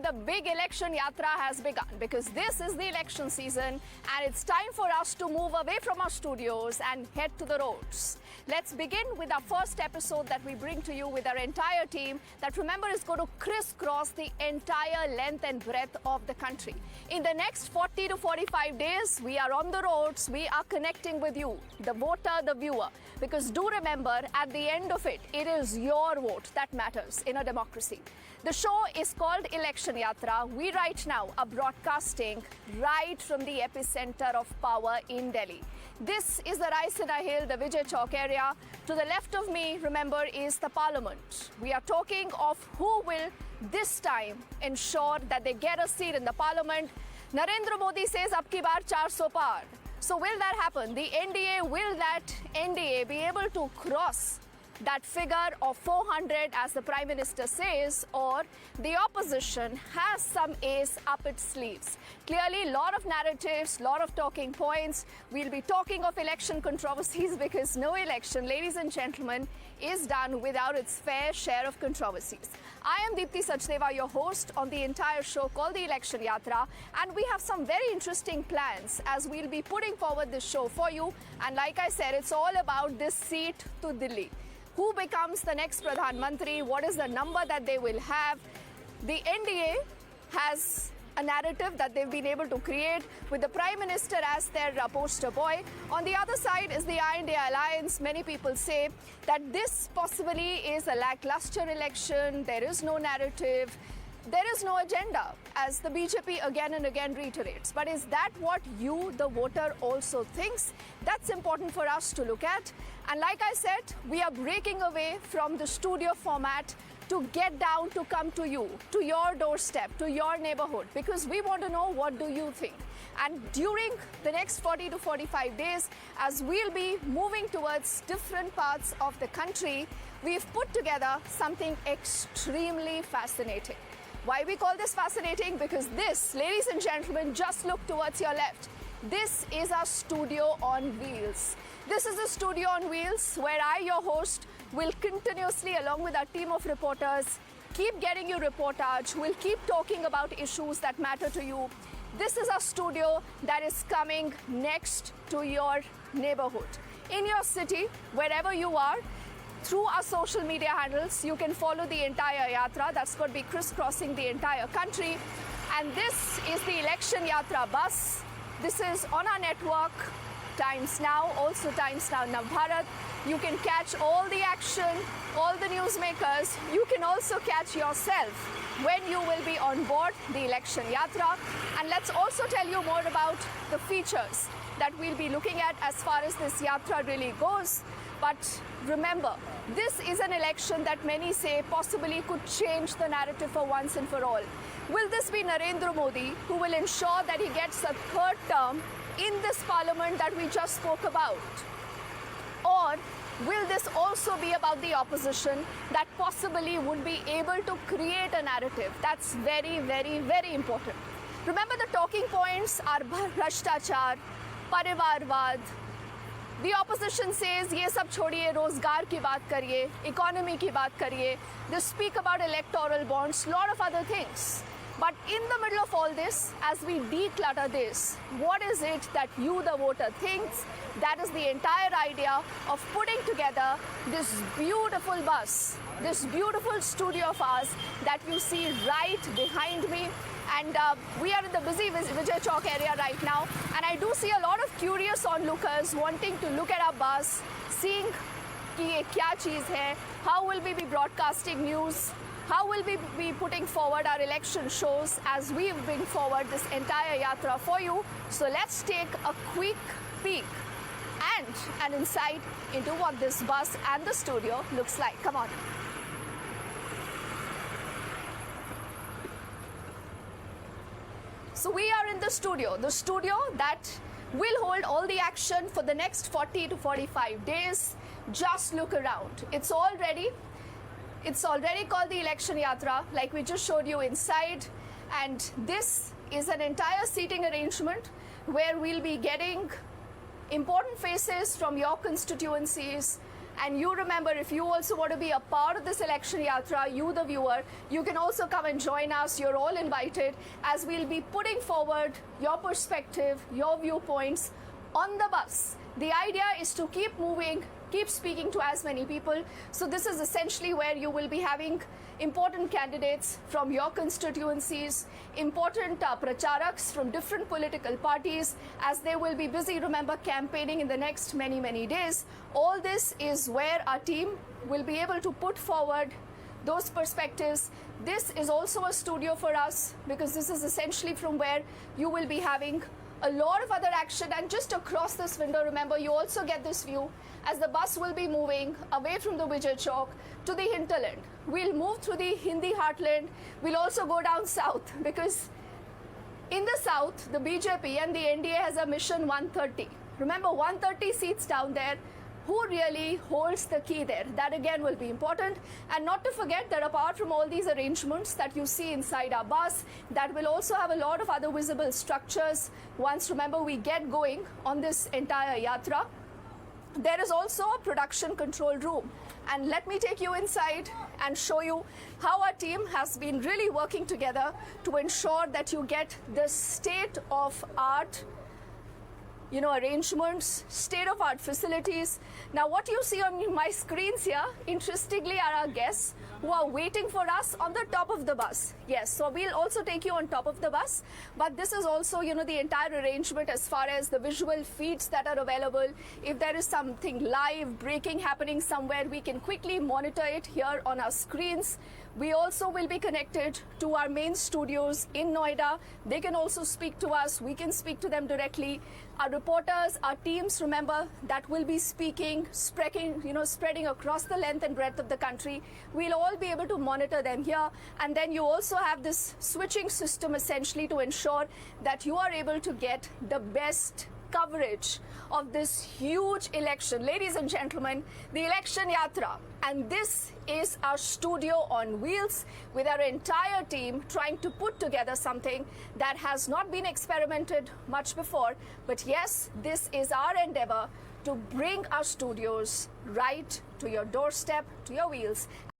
the big election yatra has begun because this is the election season and it's time for us to move away from our studios and head to the roads. Let's begin with our first episode that we bring to you with our entire team that, remember, is going to crisscross the entire length and breadth of the country. In the next 40 to 45 days, we are on the roads, we are connecting with you, the voter, the viewer. Because do remember, at the end of it, it is your vote that matters in a democracy. The show is called Election Yatra. We right now are broadcasting right from the epicenter of power in Delhi. This is the Raisina Hill, the Vijay Chowk area. To the left of me, remember, is the Parliament. We are talking of who will this time ensure that they get a seat in the Parliament. Narendra Modi says, Abki Baar 400 Paar. So will that happen? The NDA, will that NDA be able to cross that figure of 400 as the Prime Minister says, or the opposition has some ace up its sleeves? Clearly, a lot of narratives, a lot of talking points. We'll be talking of election controversies because no election, ladies and gentlemen, is done without its fair share of controversies. I am Dipti Sachdeva, your host on the entire show called the Election Yatra, and we have some very interesting plans as we'll be putting forward this show for you. And like I said, it's all about this seat to Delhi. Who becomes the next Pradhan Mantri? What is the number that they will have? The NDA has a narrative that they've been able to create with the Prime Minister as their poster boy. On the other side is the NDA alliance. Many people say that this possibly is a lackluster election. There is no narrative. There is no agenda, as the BJP again and again reiterates. But is that what you, the voter, also thinks? That's important for us to look at. And like I said, we are breaking away from the studio format to get down, to come to you, to your doorstep, to your neighborhood, because we want to know what do you think. And during the next 40 to 45 days, as we'll be moving towards different parts of the country, we've put together something extremely fascinating. Why we call this fascinating? Because this, ladies and gentlemen, just look towards your left. This is our studio on wheels. This is a studio on wheels where I, your host, will continuously, along with our team of reporters, keep getting you reportage. We'll keep talking about issues that matter to you. This is a studio that is coming next to your neighborhood. In your city, wherever you are, through our social media handles, you can follow the entire yatra. That's going to be crisscrossing the entire country. And this is the Election Yatra bus. This is on our network, Times Now, also Times Now Navbharat. You can catch all the action, all the newsmakers. You can also catch yourself when you will be on board the Election Yatra. And let's also tell you more about the features that we'll be looking at as far as this yatra really goes. But remember, this is an election that many say possibly could change the narrative for once and for all. Will this be Narendra Modi who will ensure that he gets a third term in this parliament that we just spoke about? Or will this also be about the opposition that possibly would be able to create a narrative? That's very, very, very important. Remember, the talking points are Bhrashtachar, Parivarvad. The opposition says, ये सब छोड़िए, रोजगार की बात करिए, economy की बात करिए. They speak about electoral bonds, lot of other things. But in the middle of all this, as we declutter this, what is it that you, the voter, thinks? That is the entire idea of putting together this beautiful bus, this beautiful studio of ours that you see right behind me. And we are in the busy Vijay Chowk area right now. And I do see a lot of curious onlookers wanting to look at our bus, seeing कि ये क्या चीज़ है, how will we be broadcasting news, how will we be putting forward our election shows as we bring forward this entire yatra for you. So let's take a quick peek and an insight into what this bus and the studio looks like. Come on. So we are in the studio that will hold all the action for the next 40 to 45 days. Just look around. It's all ready. It's already called the Election Yatra, like we just showed you inside. And this is an entire seating arrangement where we'll be getting important faces from your constituencies, And you remember, if you also want to be a part of this election yatra, you the viewer, you can also come and join us. You're all invited, as we'll be putting forward your perspective, your viewpoints on the bus. The idea is to keep moving, keep speaking to as many people. So this is essentially where you will be having important candidates from your constituencies, important pracharaks from different political parties, as they will be busy, remember, campaigning in the next many days. All this is where our team will be able to put forward those perspectives. This is also a studio for us, because this is essentially from where you will be having a lot of other action. And just across this window, remember, you also get this view as the bus will be moving away from the Vijay Chowk to the hinterland. We'll move through the Hindi heartland. We'll also go down south, because in the south, the BJP and the NDA has a mission 130. Remember, 130 seats down there. Who really holds the key there? That again will be important. And not to forget that apart from all these arrangements that you see inside our bus, that will also have a lot of other visible structures once, remember, we get going on this entire yatra. There is also a production control room. And let me take you inside and show you how our team has been really working together to ensure that you get the state-of-art arrangements, state-of-art facilities. Now, what you see on my screens here, interestingly, are our guests who are waiting for us on the top of the bus. Yes, so we'll also take you on top of the bus, but this is also, the entire arrangement as far as the visual feeds that are available. If there is something live, breaking happening somewhere, we can quickly monitor it here on our screens. We also will be connected to our main studios in Noida. They can also speak to us. We can speak to them directly. Our reporters, our teams, remember, that will be speaking, spreading across the length and breadth of the country. We'll all be able to monitor them here. And then you also have this switching system essentially to ensure that you are able to get the best coverage of this huge election. Ladies and gentlemen, the election yatra. And this is our studio on wheels with our entire team trying to put together something that has not been experimented much before. But yes, this is our endeavor to bring our studios right to your doorstep, to your wheels.